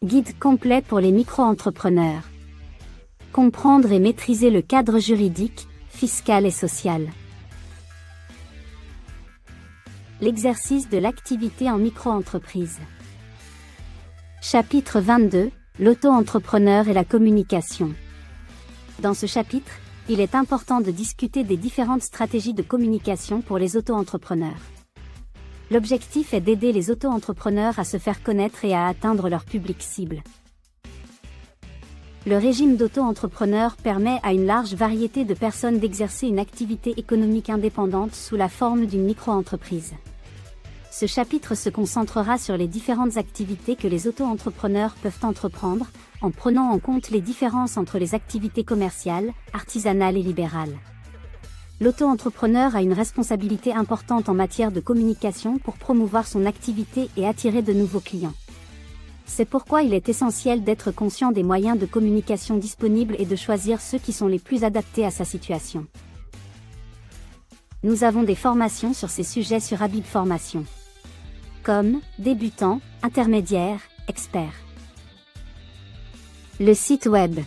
Guide complet pour les micro-entrepreneurs. Comprendre et maîtriser le cadre juridique, fiscal et social. L'exercice de l'activité en micro-entreprise. Chapitre 22, l'auto-entrepreneur et la communication. Dans ce chapitre, il est important de discuter des différentes stratégies de communication pour les auto-entrepreneurs. L'objectif est d'aider les auto-entrepreneurs à se faire connaître et à atteindre leur public cible. Le régime d'auto-entrepreneur permet à une large variété de personnes d'exercer une activité économique indépendante sous la forme d'une micro-entreprise. Ce chapitre se concentrera sur les différentes activités que les auto-entrepreneurs peuvent entreprendre, en prenant en compte les différences entre les activités commerciales, artisanales et libérales. L'auto-entrepreneur a une responsabilité importante en matière de communication pour promouvoir son activité et attirer de nouveaux clients. C'est pourquoi il est essentiel d'être conscient des moyens de communication disponibles et de choisir ceux qui sont les plus adaptés à sa situation. Nous avons des formations sur ces sujets sur Habib Formation. Comme débutant, intermédiaire, expert. Le site web.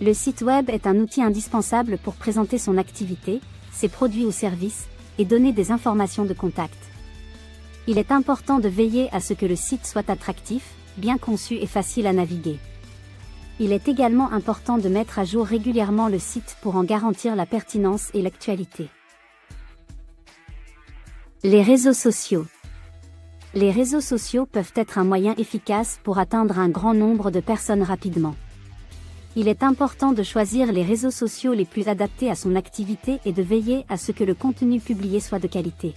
Le site web est un outil indispensable pour présenter son activité, ses produits ou services, et donner des informations de contact. Il est important de veiller à ce que le site soit attractif, bien conçu et facile à naviguer. Il est également important de mettre à jour régulièrement le site pour en garantir la pertinence et l'actualité. Les réseaux sociaux. Les réseaux sociaux peuvent être un moyen efficace pour atteindre un grand nombre de personnes rapidement. Il est important de choisir les réseaux sociaux les plus adaptés à son activité et de veiller à ce que le contenu publié soit de qualité.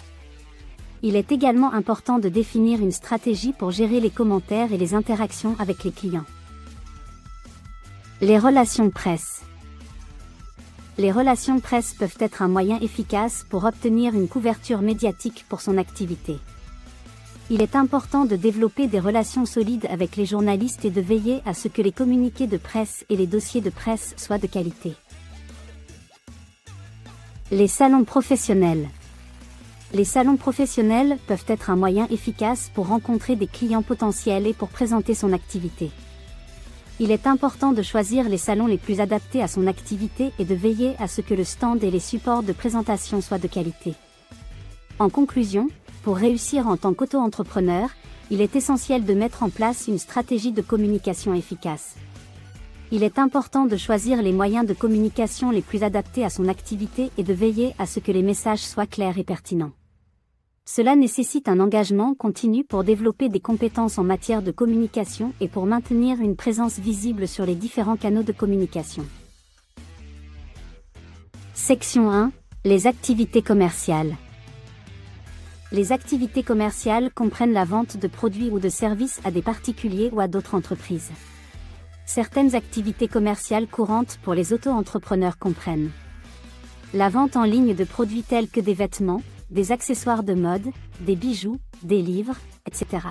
Il est également important de définir une stratégie pour gérer les commentaires et les interactions avec les clients. Les relations presse. Les relations presse peuvent être un moyen efficace pour obtenir une couverture médiatique pour son activité. Il est important de développer des relations solides avec les journalistes et de veiller à ce que les communiqués de presse et les dossiers de presse soient de qualité. Les salons professionnels. Les salons professionnels peuvent être un moyen efficace pour rencontrer des clients potentiels et pour présenter son activité. Il est important de choisir les salons les plus adaptés à son activité et de veiller à ce que le stand et les supports de présentation soient de qualité. En conclusion, pour réussir en tant qu'auto-entrepreneur, il est essentiel de mettre en place une stratégie de communication efficace. Il est important de choisir les moyens de communication les plus adaptés à son activité et de veiller à ce que les messages soient clairs et pertinents. Cela nécessite un engagement continu pour développer des compétences en matière de communication et pour maintenir une présence visible sur les différents canaux de communication. Section 1. Les activités commerciales. Les activités commerciales comprennent la vente de produits ou de services à des particuliers ou à d'autres entreprises. Certaines activités commerciales courantes pour les auto-entrepreneurs comprennent la vente en ligne de produits tels que des vêtements, des accessoires de mode, des bijoux, des livres, etc.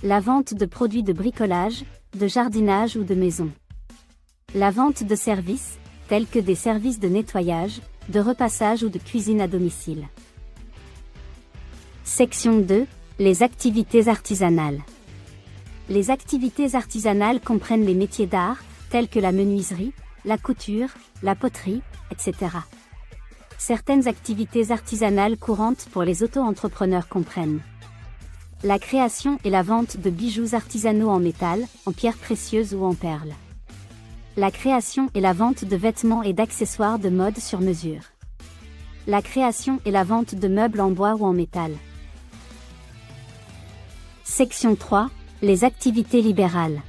La vente de produits de bricolage, de jardinage ou de maison. La vente de services, tels que des services de nettoyage, de repassage ou de cuisine à domicile. Section 2. Les activités artisanales. Les activités artisanales comprennent les métiers d'art, tels que la menuiserie, la couture, la poterie, etc. Certaines activités artisanales courantes pour les auto-entrepreneurs comprennent la création et la vente de bijoux artisanaux en métal, en pierres précieuses ou en perles. La création et la vente de vêtements et d'accessoires de mode sur mesure. La création et la vente de meubles en bois ou en métal. Section 3. Les activités libérales.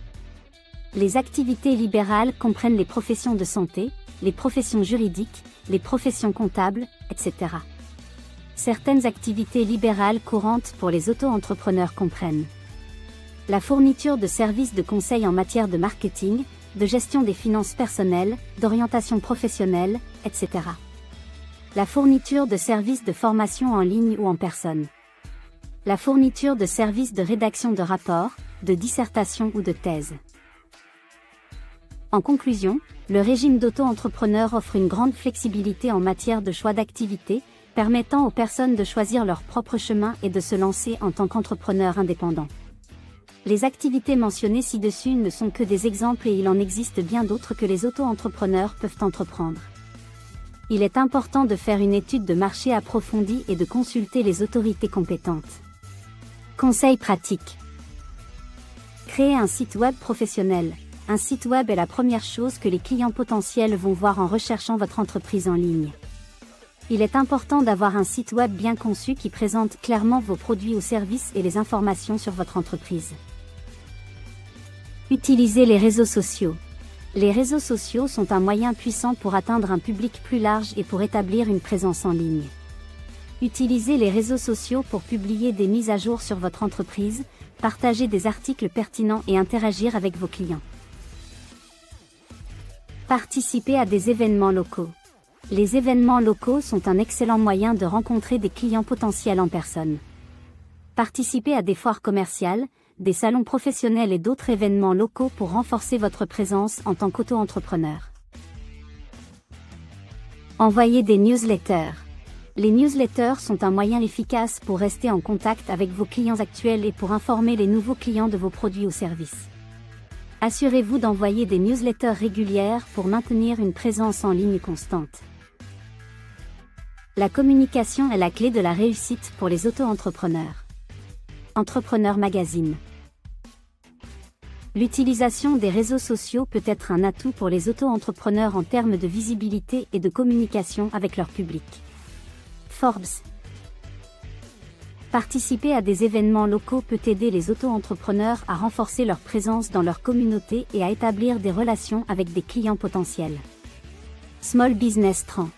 Les activités libérales comprennent les professions de santé, les professions juridiques, les professions comptables, etc. Certaines activités libérales courantes pour les auto-entrepreneurs comprennent la fourniture de services de conseil en matière de marketing, de gestion des finances personnelles, d'orientation professionnelle, etc. La fourniture de services de formation en ligne ou en personne. La fourniture de services de rédaction de rapports, de dissertation ou de thèse. En conclusion, le régime d'auto-entrepreneur offre une grande flexibilité en matière de choix d'activité, permettant aux personnes de choisir leur propre chemin et de se lancer en tant qu'entrepreneur indépendant. Les activités mentionnées ci-dessus ne sont que des exemples et il en existe bien d'autres que les auto-entrepreneurs peuvent entreprendre. Il est important de faire une étude de marché approfondie et de consulter les autorités compétentes. Conseils pratiques. Créer un site web professionnel. Un site web est la première chose que les clients potentiels vont voir en recherchant votre entreprise en ligne. Il est important d'avoir un site web bien conçu qui présente clairement vos produits ou services et les informations sur votre entreprise. Utilisez les réseaux sociaux. Les réseaux sociaux sont un moyen puissant pour atteindre un public plus large et pour établir une présence en ligne. Utilisez les réseaux sociaux pour publier des mises à jour sur votre entreprise, partager des articles pertinents et interagir avec vos clients. Participez à des événements locaux. Les événements locaux sont un excellent moyen de rencontrer des clients potentiels en personne. Participez à des foires commerciales, des salons professionnels et d'autres événements locaux pour renforcer votre présence en tant qu'auto-entrepreneur. Envoyez des newsletters. Les newsletters sont un moyen efficace pour rester en contact avec vos clients actuels et pour informer les nouveaux clients de vos produits ou services. Assurez-vous d'envoyer des newsletters régulières pour maintenir une présence en ligne constante. La communication est la clé de la réussite pour les auto-entrepreneurs. Entrepreneur Magazine. L'utilisation des réseaux sociaux peut être un atout pour les auto-entrepreneurs en termes de visibilité et de communication avec leur public. Forbes. Participer à des événements locaux peut aider les auto-entrepreneurs à renforcer leur présence dans leur communauté et à établir des relations avec des clients potentiels. Small Business Trends.